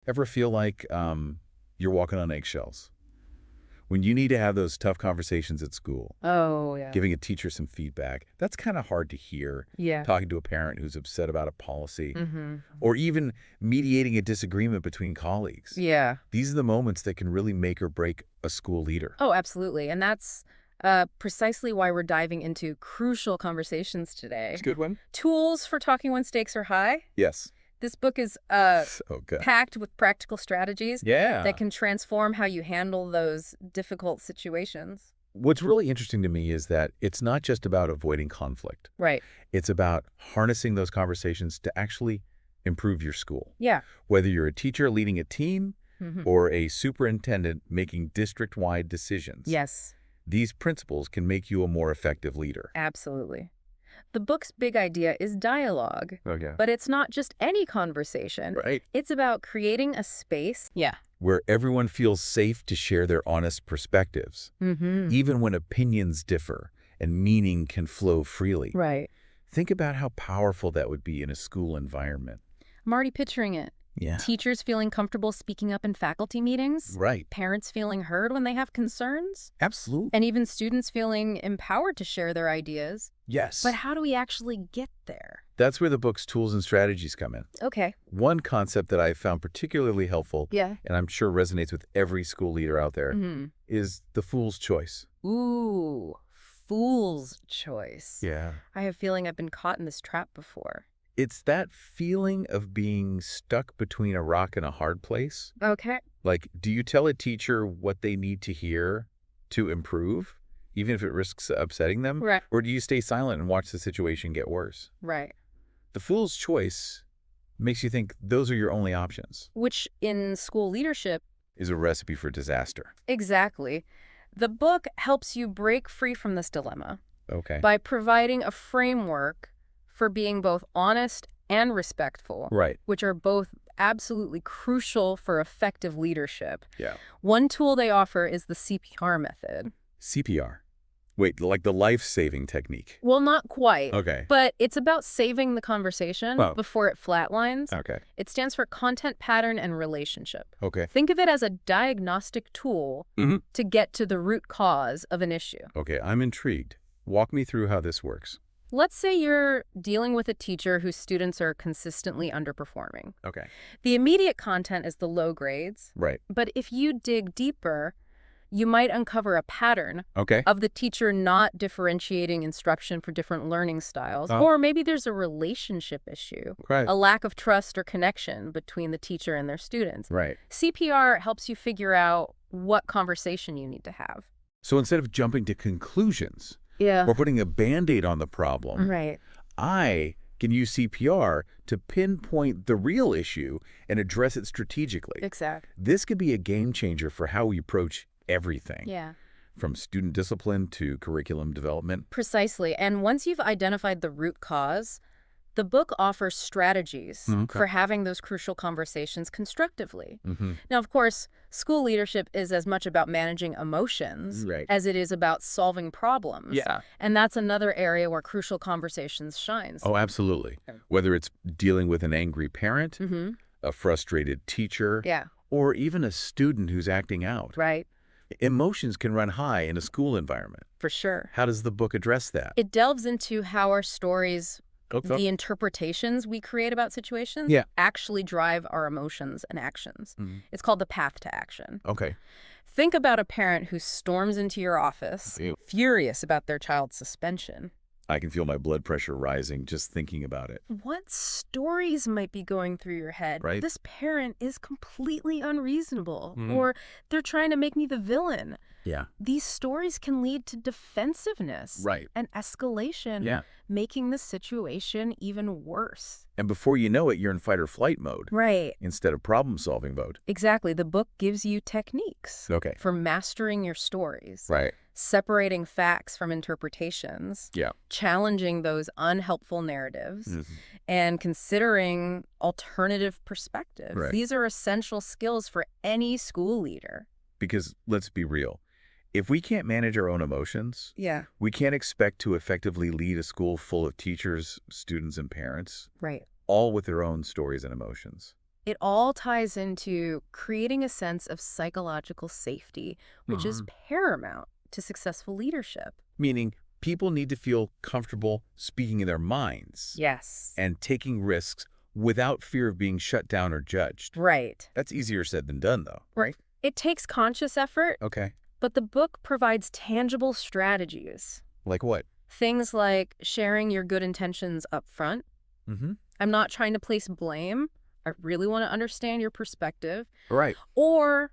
Ever feel like you're walking on eggshells? When you need to have those tough conversations at school, Oh, yeah. giving a teacher some feedback, that's kind of hard to hear. Yeah. Talking to a parent who's upset about a policy, Mm-hmm. or even mediating a disagreement between colleagues. Yeah. These are the moments that can really make or break a school leader. Oh, absolutely. And that's precisely why we're diving into crucial conversations today. It's a good one. Tools for talking when stakes are high. Yes. This book is Okay. packed with practical strategies Yeah. that can transform how you handle those difficult situations. What's really interesting to me is that it's not just about avoiding conflict. Right. It's about harnessing those conversations to actually improve your school. Yeah. Whether you're a teacher leading a team Mm-hmm. or a superintendent making district-wide decisions, Yes, these principles can make you a more effective leader. absolutely. The book's big idea is dialogue, Okay. but it's not just any conversation. Right. It's about creating a space. Yeah. Where everyone feels safe to share their honest perspectives, Mm-hmm. even when opinions differ and meaning can flow freely. Right. Think about how powerful that would be in a school environment. I'm already picturing it. Yeah. Teachers feeling comfortable speaking up in faculty meetings, Right. parents feeling heard when they have concerns, Absolutely. and even students feeling empowered to share their ideas. Yes. But how do we actually get there? That's where the book's tools and strategies come in. Okay. One concept that I found particularly helpful, Yeah. and I'm sure resonates with every school leader out there, Mm-hmm. is the fool's choice. Ooh, fool's choice. Yeah. I have a feeling I've been caught in this trap before. It's that feeling of being stuck between a rock and a hard place. Okay. Like, do you tell a teacher what they need to hear to improve, even if it risks upsetting them? Right. Or do you stay silent and watch the situation get worse? Right. The fool's choice makes you think those are your only options. Which in school leadership, Is a recipe for disaster. exactly. The book helps you break free from this dilemma Okay. by providing a framework for being both honest and respectful, Right. which are both absolutely crucial for effective leadership. Yeah. One tool they offer is the CPR method. CPR. Wait, like the life-saving technique. Well, not quite. Okay. But it's about saving the conversation Oh. before it flatlines. Okay. It stands for content, pattern, and relationship. Okay. Think of it as a diagnostic tool Mhm. to get to the root cause of an issue. Okay, I'm intrigued. Walk me through how this works. Let's say you're dealing with a teacher whose students are consistently underperforming. Okay. The immediate content is the low grades, Right. but if you dig deeper, you might uncover a pattern Okay. of the teacher not differentiating instruction for different learning styles. Oh. Or maybe there's a relationship issue, Right. a lack of trust or connection between the teacher and their students. Right. CPR helps you figure out what conversation you need to have. So instead of jumping to conclusions Yeah. or putting a Band-Aid on the problem, Right. I can use CPR to pinpoint the real issue and address it strategically. Exactly. This could be a game changer for how we approach everything, Yeah. from student discipline to curriculum development. Precisely. And once you've identified the root cause, the book offers strategies Okay. for having those crucial conversations constructively. Mm-hmm. Now, of course, school leadership is as much about managing emotions Right. as it is about solving problems. Yeah. And that's another area where crucial conversations shines. Oh, absolutely. Whether it's dealing with an angry parent, Mm-hmm. a frustrated teacher, Yeah, or even a student who's acting out. right. Emotions can run high in a school environment. For sure. How does the book address that? It delves into how our stories, Okay. the interpretations we create about situations, Yeah. actually drive our emotions and actions. Mhm. It's called the path to action. Okay. Think about a parent who storms into your office, Ew. furious about their child's suspension. I can feel my blood pressure rising just thinking about it. What stories might be going through your head? Right. This parent is completely unreasonable, Mhm. or they're trying to make me the villain. Yeah. These stories can lead to defensiveness Right. and escalation, Yeah. making the situation even worse. And before you know it, you're in fight or flight mode Right. instead of problem-solving mode. Exactly. The book gives you techniques Okay. for mastering your stories, Right. separating facts from interpretations, Yeah. challenging those unhelpful narratives, Mhm. and considering alternative perspectives. Right. These are essential skills for any school leader. Because let's be real. If we can't manage our own emotions, Yeah. we can't expect to effectively lead a school full of teachers, students, and parents, Right. all with their own stories and emotions. It all ties into creating a sense of psychological safety, which is paramount to successful leadership. Meaning people need to feel comfortable speaking in their minds Yes. and taking risks without fear of being shut down or judged. Right. That's easier said than done, though. Right. It takes conscious effort, Okay. but the book provides tangible strategies. Like what? Things like sharing your good intentions up front. Mm-hmm. I'm not trying to place blame. I really want to understand your perspective. Right. Or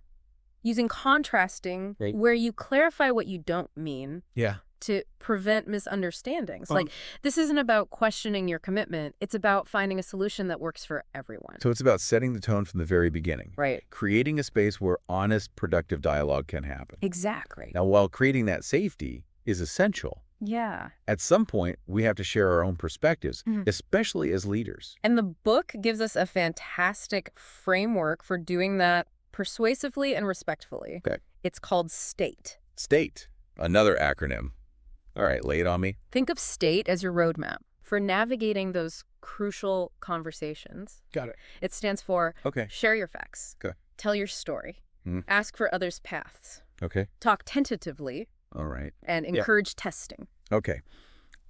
using contrasting, Right. where you clarify what you don't mean Yeah. to prevent misunderstandings. Like, this isn't about questioning your commitment. It's about finding a solution that works for everyone. So it's about setting the tone from the very beginning. Right. Creating a space where honest, productive dialogue can happen. Exactly. Now, while creating that safety is essential, Yeah. at some point, we have to share our own perspectives, especially as leaders. And the book gives us a fantastic framework for doing that persuasively and respectfully. Okay. It's called STATE. STATE, another acronym. All right, lay it on me. Think of STATE as your roadmap for navigating those crucial conversations. Got it. It stands for Okay. share your facts, Okay. tell your story, Mhm. ask for others' paths, Okay. talk tentatively, All right. and encourage testing. Okay.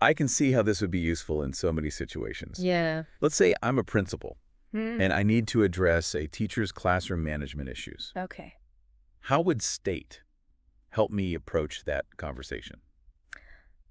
I can see how this would be useful in so many situations. Yeah. Let's say I'm a principal Hmm. and I need to address a teacher's classroom management issues. Okay. How would STATE help me approach that conversation?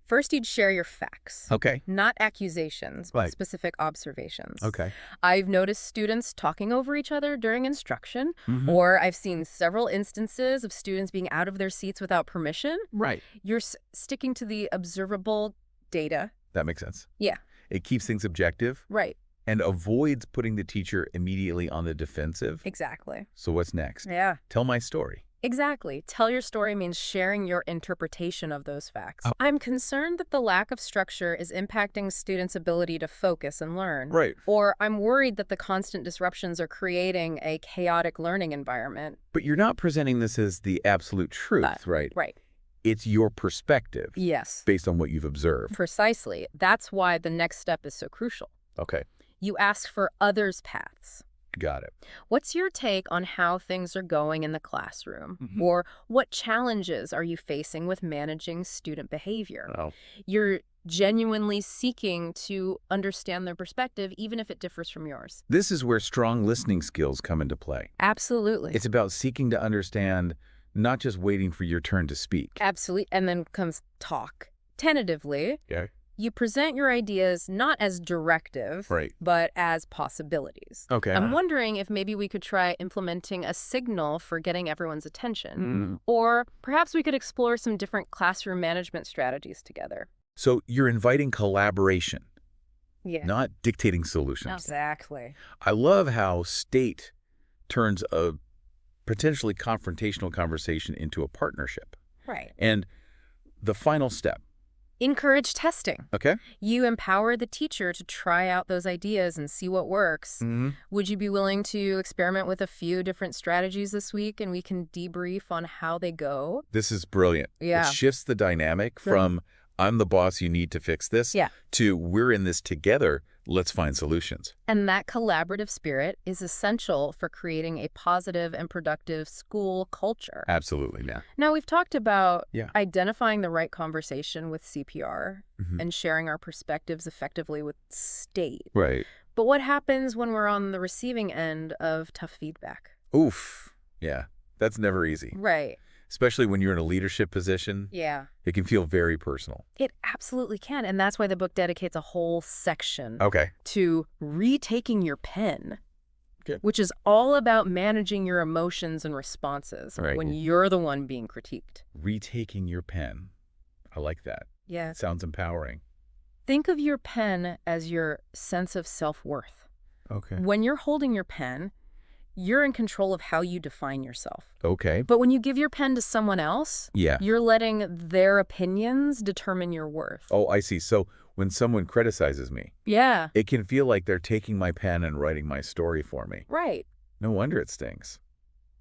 First, you'd share your facts. Okay. Not accusations, but Right. specific observations. Okay. I've noticed students talking over each other during instruction, Mhm. or I've seen several instances of students being out of their seats without permission. Right. You're sticking to the observable data. That makes sense. Yeah. It keeps things objective Right. and avoids putting the teacher immediately on the defensive. Exactly. So what's next? Yeah. Tell my story. Exactly. Tell your story means sharing your interpretation of those facts. Oh. I'm concerned that the lack of structure is impacting students' ability to focus and learn. Right. Or I'm worried that the constant disruptions are creating a chaotic learning environment. But you're not presenting this as the absolute truth, right? Right. It's your perspective Yes. based on what you've observed. Precisely. That's why the next step is so crucial. Okay. You ask for others' paths. Got it. What's your take on how things are going in the classroom? Mhm. Or what challenges are you facing with managing student behavior? Oh. You're genuinely seeking to understand their perspective, even if it differs from yours. This is where strong listening skills come into play. Absolutely. It's about seeking to understand, not just waiting for your turn to speak. Absolutely. And then comes talk. Tentatively, Yeah. you present your ideas not as directive, Right. but as possibilities. Okay. I'm wondering if maybe we could try implementing a signal for getting everyone's attention. Mm. Or perhaps we could explore some different classroom management strategies together. So you're inviting collaboration, Yeah. not dictating solutions. Exactly. I love how STATE turns a potentially confrontational conversation into a partnership. Right. And the final step, Encourage testing. okay? You empower the teacher to try out those ideas and see what works. Mm-hmm. Would you be willing to experiment with a few different strategies this week and we can debrief on how they go? This is brilliant. Yeah. It shifts the dynamic from I'm the boss, you need to fix this, Yeah. to we're in this together, let's find solutions. And that collaborative spirit is essential for creating a positive and productive school culture. Absolutely, yeah. Now, we've talked about Yeah. identifying the right conversation with CPR Mhm. and sharing our perspectives effectively with STATE. Right. But what happens when we're on the receiving end of tough feedback? Oof. Yeah. That's never easy. Right. Especially when you're in a leadership position, Yeah. it can feel very personal. It absolutely can. And that's why the book dedicates a whole section Okay. to retaking your pen, Okay. which is all about managing your emotions and responses Right. when you're the one being critiqued. Retaking your pen. I like that. Yeah. It sounds empowering. Think of your pen as your sense of self-worth. Okay. When you're holding your pen, you're in control of how you define yourself. Okay. But when you give your pen to someone else, Yeah. you're letting their opinions determine your worth. Oh, I see. So when someone criticizes me, Yeah. it can feel like they're taking my pen and writing my story for me. Right. No wonder it stings.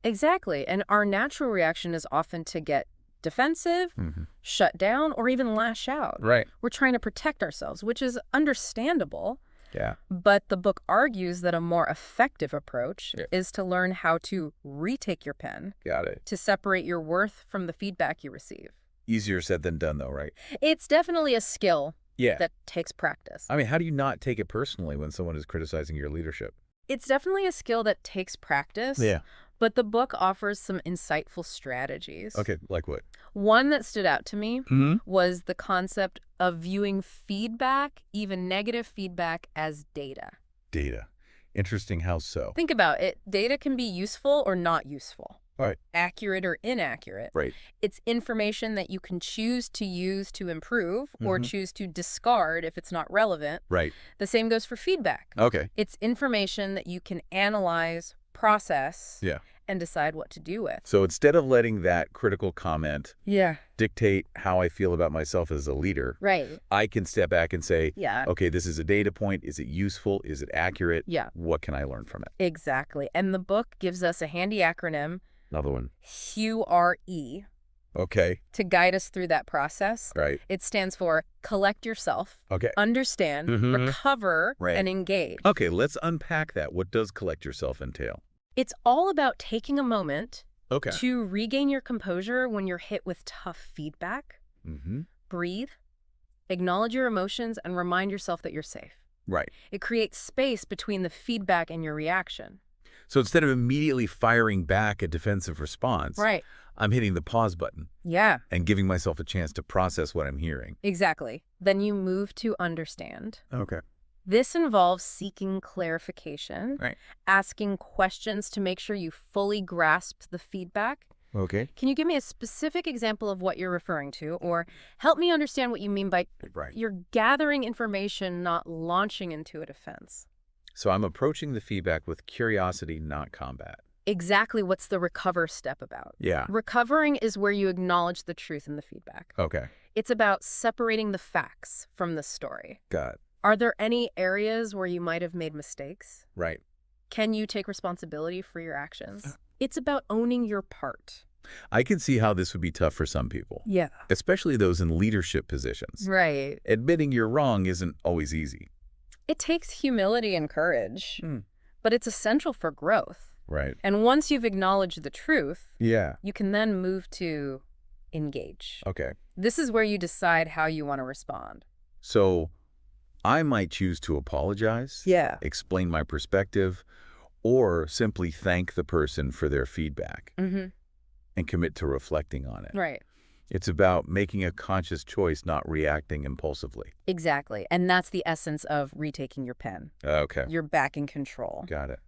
Exactly. And our natural reaction is often to get defensive, Mm-hmm. shut down, or even lash out. Right. We're trying to protect ourselves, which is understandable. Yeah. But the book argues that a more effective approach Yeah. is to learn how to retake your pen, Got it. to separate your worth from the feedback you receive. Easier said than done, though, right? It's definitely a skill Yeah. that takes practice. I mean, how do you not take it personally when someone is criticizing your leadership? It's definitely a skill that takes practice. But the book offers some insightful strategies. Okay, like what? One that stood out to me Mm-hmm. was the concept of viewing feedback, even negative feedback, as data. Data. Interesting how so. Think about it. Data can be useful or not useful. Right. Accurate or inaccurate. Right. It's information that you can choose to use to improve or Mhm. choose to discard if it's not relevant. Right. The same goes for feedback. Okay. It's information that you can analyze, process, Yeah. and decide what to do with. So instead of letting that critical comment Yeah. dictate how I feel about myself as a leader, Right. I can step back and say, Yeah. okay, this is a data point. Is it useful? Is it accurate? Yeah. What can I learn from it? Exactly. And the book gives us a handy acronym, Another one. QRE, Okay. to guide us through that process. Right. It stands for collect yourself, Okay. understand, Mhm. recover, Right. and engage. Okay, let's unpack that. What does collect yourself entail? It's all about taking a moment Okay. to regain your composure when you're hit with tough feedback. Mm-hmm. Breathe, acknowledge your emotions, and remind yourself that you're safe. Right. It creates space between the feedback and your reaction. So instead of immediately firing back a defensive response, Right. I'm hitting the pause button Yeah, and giving myself a chance to process what I'm hearing. exactly. Then you move to understand. Okay. This involves seeking clarification, Right. asking questions to make sure you fully grasp the feedback. Okay. Can you give me a specific example of what you're referring to, or help me understand what you mean by Right. you're gathering information, not launching into a defense? So I'm approaching the feedback with curiosity, not combat. Exactly. What's the recover step about? Yeah. Recovering is where you acknowledge the truth in the feedback. Okay. It's about separating the facts from the story. Got it. Are there any areas where you might have made mistakes? Right. Can you take responsibility for your actions? It's about owning your part. I can see how this would be tough for some people, Yeah. especially those in leadership positions. Right. Admitting you're wrong isn't always easy. It takes humility and courage, but it's essential for growth. Right. And once you've acknowledged the truth, Yeah. you can then move to engage. Okay. This is where you decide how you want to respond. So I might choose to apologize, Yeah. explain my perspective, or simply thank the person for their feedback Mm-hmm. and commit to reflecting on it. Right. It's about making a conscious choice, not reacting impulsively. Exactly. And that's the essence of retaking your pen. Okay. You're back in control. Got it.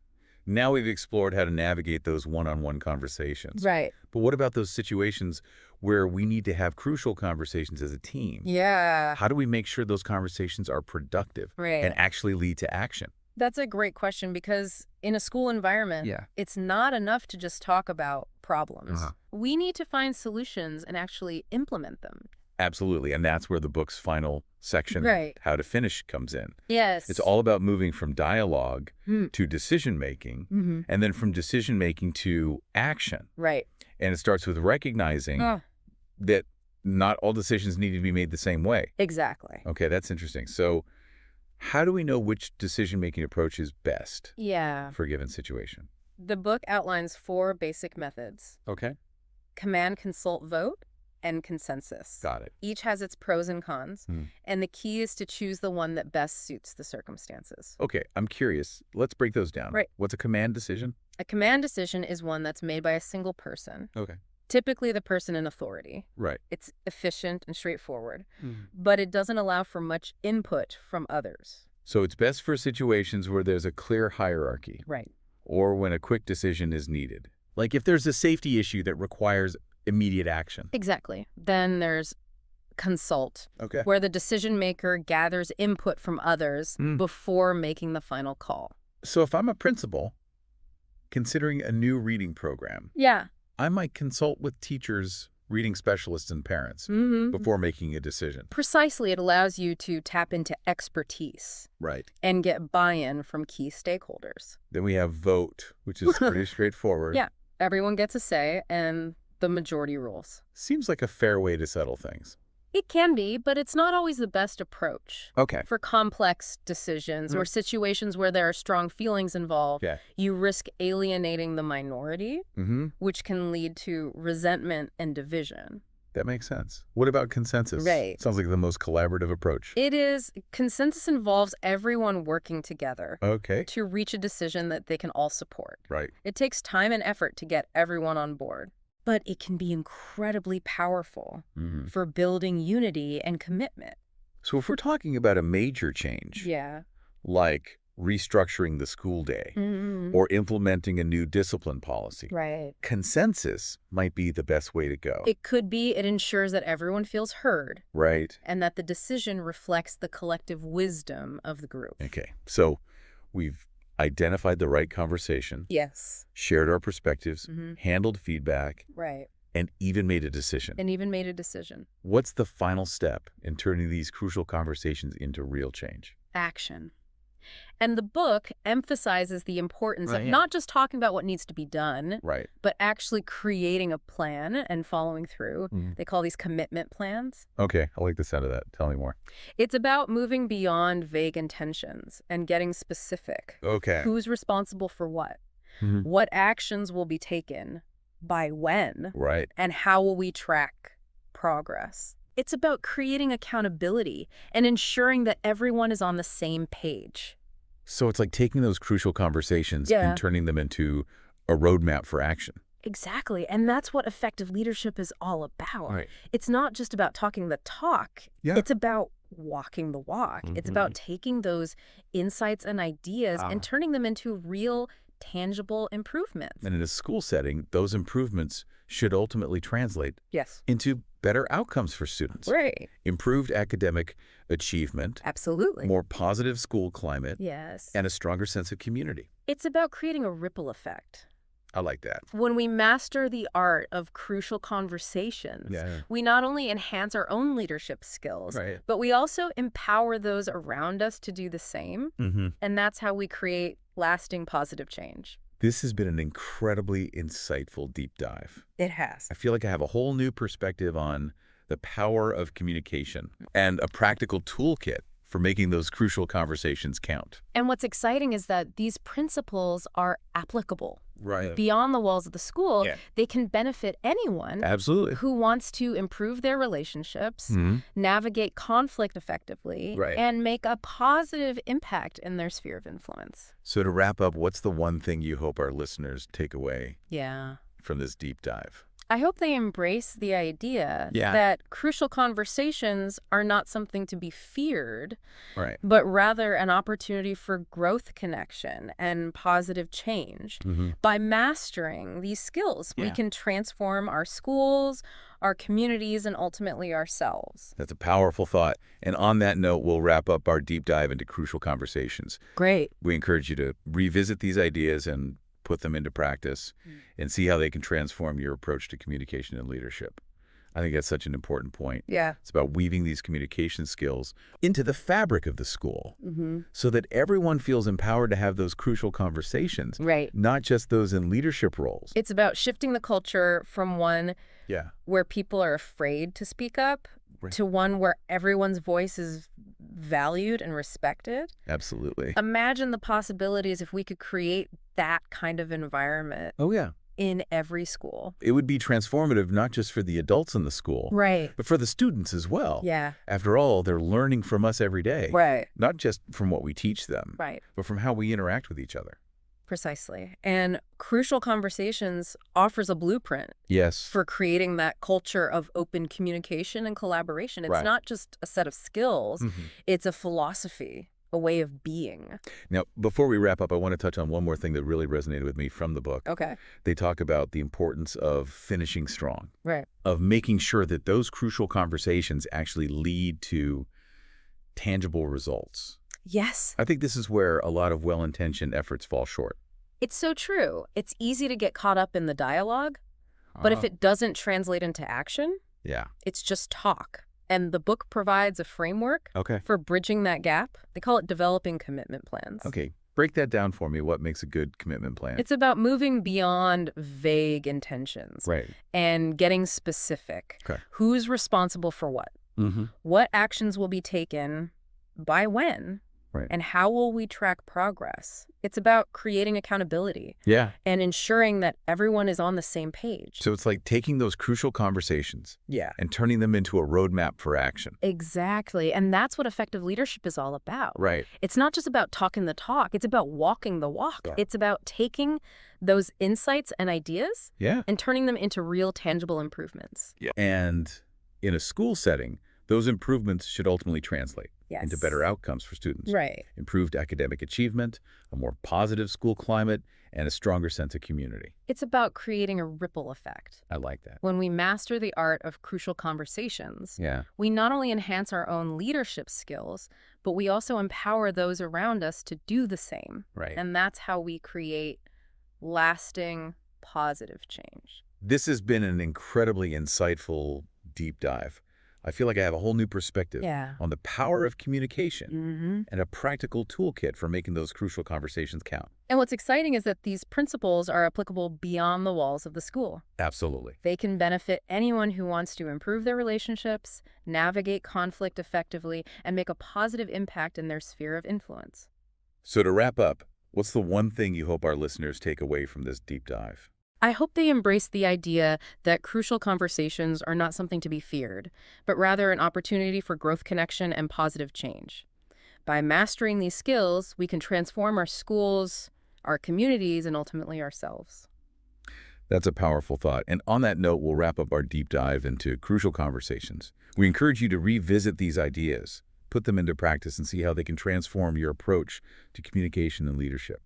Now we've explored how to navigate those one-on-one conversations. Right. But what about those situations where we need to have crucial conversations as a team? Yeah. How do we make sure those conversations are productive Right. and actually lead to action? That's a great question because in a school environment, it's not enough to just talk about problems. We need to find solutions and actually implement them. Absolutely. And that's where the book's final section, Right. How to Finish, comes in. Yes. It's all about moving from dialogue Hmm. to decision-making, Mm-hmm. and then from decision-making to action. Right. And it starts with recognizing Oh, that not all decisions need to be made the same way. exactly. Okay, that's interesting. So how do we know which decision-making approach is best Yeah. for a given situation? The book outlines 4 basic methods: Okay. command, consult, vote, and consensus. Got it. Each has its pros and cons, Hmm. and the key is to choose the one that best suits the circumstances. Okay, I'm curious. Let's break those down. Right. What's a command decision? A command decision is one that's made by a single person, Okay. typically the person in authority. Right. It's efficient and straightforward, but it doesn't allow for much input from others. So it's best for situations where there's a clear hierarchy Right. or when a quick decision is needed. Like if there's a safety issue that requires immediate action. Exactly. Then there's consult, Okay. where the decision maker gathers input from others Hmm. before making the final call. So if I'm a principal considering a new reading program, Yeah. I might consult with teachers, reading specialists, and parents Mm-hmm. before making a decision. Precisely, it allows you to tap into expertise Right. and get buy-in from key stakeholders. Then we have vote, which is pretty straightforward. Yeah. Everyone gets a say, and the majority rules. Seems like a fair way to settle things. It can be, but it's not always the best approach. Okay. For complex decisions or situations where there are strong feelings involved, you risk alienating the minority, which can lead to resentment and division. That makes sense. What about consensus? Right. Sounds like the most collaborative approach. It is. Consensus involves everyone working together to reach a decision that they can all support. Right. It takes time and effort to get everyone on board. But it can be incredibly powerful for building unity and commitment. So if we're talking about a major change, like restructuring the school day or implementing a new discipline policy, consensus might be the best way to go. It could be. It ensures that everyone feels heard. Right. And that the decision reflects the collective wisdom of the group. Okay. So we've identified the right conversation. Yes. Shared our perspectives, handled feedback. Right. And even made a decision. What's the final step in turning these crucial conversations into real change? Action. And the book emphasizes the importance of not just talking about what needs to be done, but actually creating a plan and following through. They call these commitment plans. Okay, I like the sound of that. Tell me more. It's about moving beyond vague intentions and getting specific. Okay. Who's responsible for what? What actions will be taken? By when? Right. And how will we track progress? It's about creating accountability and ensuring that everyone is on the same page. So it's like taking those crucial conversations and turning them into a roadmap for action. Exactly. And that's what effective leadership is all about. Right. It's not just about talking the talk. It's about walking the walk. It's about taking those insights and ideas and turning them into real, tangible improvements. And in a school setting, those improvements should ultimately translate into better outcomes for students. Right. Improved academic achievement. Absolutely. More positive school climate. Yes. And a stronger sense of community. It's about creating a ripple effect. I like that. When we master the art of crucial conversations, we not only enhance our own leadership skills, but we also empower those around us to do the same. And that's how we create lasting positive change. This has been an incredibly insightful deep dive. It has. I feel like I have a whole new perspective on the power of communication and a practical toolkit for making those crucial conversations count. And what's exciting is that these principles are applicable. Right. Beyond the walls of the school, they can benefit anyone who wants to improve their relationships, navigate conflict effectively, and make a positive impact in their sphere of influence. So to wrap up, what's the one thing you hope our listeners take away from this deep dive? I hope they embrace the idea that crucial conversations are not something to be feared, but rather an opportunity for growth, connection, and positive change. By mastering these skills, we can transform our schools, our communities, and ultimately ourselves. That's a powerful thought. And on that note, we'll wrap up our deep dive into crucial conversations. Great. We encourage you to revisit these ideas and put them into practice and see how they can transform your approach to communication and leadership. I think that's such an important point. It's about weaving these communication skills into the fabric of the school so that everyone feels empowered to have those crucial conversations, not just those in leadership roles. It's about shifting the culture from one where people are afraid to speak up to one where everyone's voice is valued and respected. Absolutely. Imagine the possibilities if we could create that kind of environment. In every school. It would be transformative not just for the adults in the school, but for the students as well. After all, they're learning from us every day. Not just from what we teach them, but from how we interact with each other. Precisely. And Crucial Conversations offers a blueprint for creating that culture of open communication and collaboration. It's not just a set of skills, it's a philosophy, a way of being. Now, before we wrap up, I want to touch on one more thing that really resonated with me from the book. They talk about the importance of finishing strong, of making sure that those crucial conversations actually lead to tangible results. Yes. I think this is where a lot of well-intentioned efforts fall short. It's so true. It's easy to get caught up in the dialogue, but if it doesn't translate into action, it's just talk. And the book provides a framework for bridging that gap. They call it developing commitment plans. Break that down for me. What makes a good commitment plan? It's about moving beyond vague intentions and getting specific. Who's responsible for what? What actions will be taken, by when, and how will we track progress? It's about creating accountability and ensuring that everyone is on the same page. So it's like taking those crucial conversations and turning them into a roadmap for action. Exactly. And that's what effective leadership is all about. Right. It's not just about talking the talk. It's about walking the walk. It's about taking those insights and ideas and turning them into real, tangible improvements. And in a school setting, those improvements should ultimately translate into better outcomes for students. Improved academic achievement, a more positive school climate, and a stronger sense of community. It's about creating a ripple effect. I like that. When we master the art of crucial conversations, we not only enhance our own leadership skills, but we also empower those around us to do the same. And that's how we create lasting, positive change. This has been an incredibly insightful deep dive. I feel like I have a whole new perspective on the power of communication and a practical toolkit for making those crucial conversations count. And what's exciting is that these principles are applicable beyond the walls of the school. Absolutely. They can benefit anyone who wants to improve their relationships, navigate conflict effectively, and make a positive impact in their sphere of influence. So to wrap up, what's the one thing you hope our listeners take away from this deep dive? I hope they embrace the idea that crucial conversations are not something to be feared, but rather an opportunity for growth, connection, and positive change. By mastering these skills, we can transform our schools, our communities, and ultimately ourselves. That's a powerful thought. And on that note, we'll wrap up our deep dive into crucial conversations. We encourage you to revisit these ideas, put them into practice, and see how they can transform your approach to communication and leadership.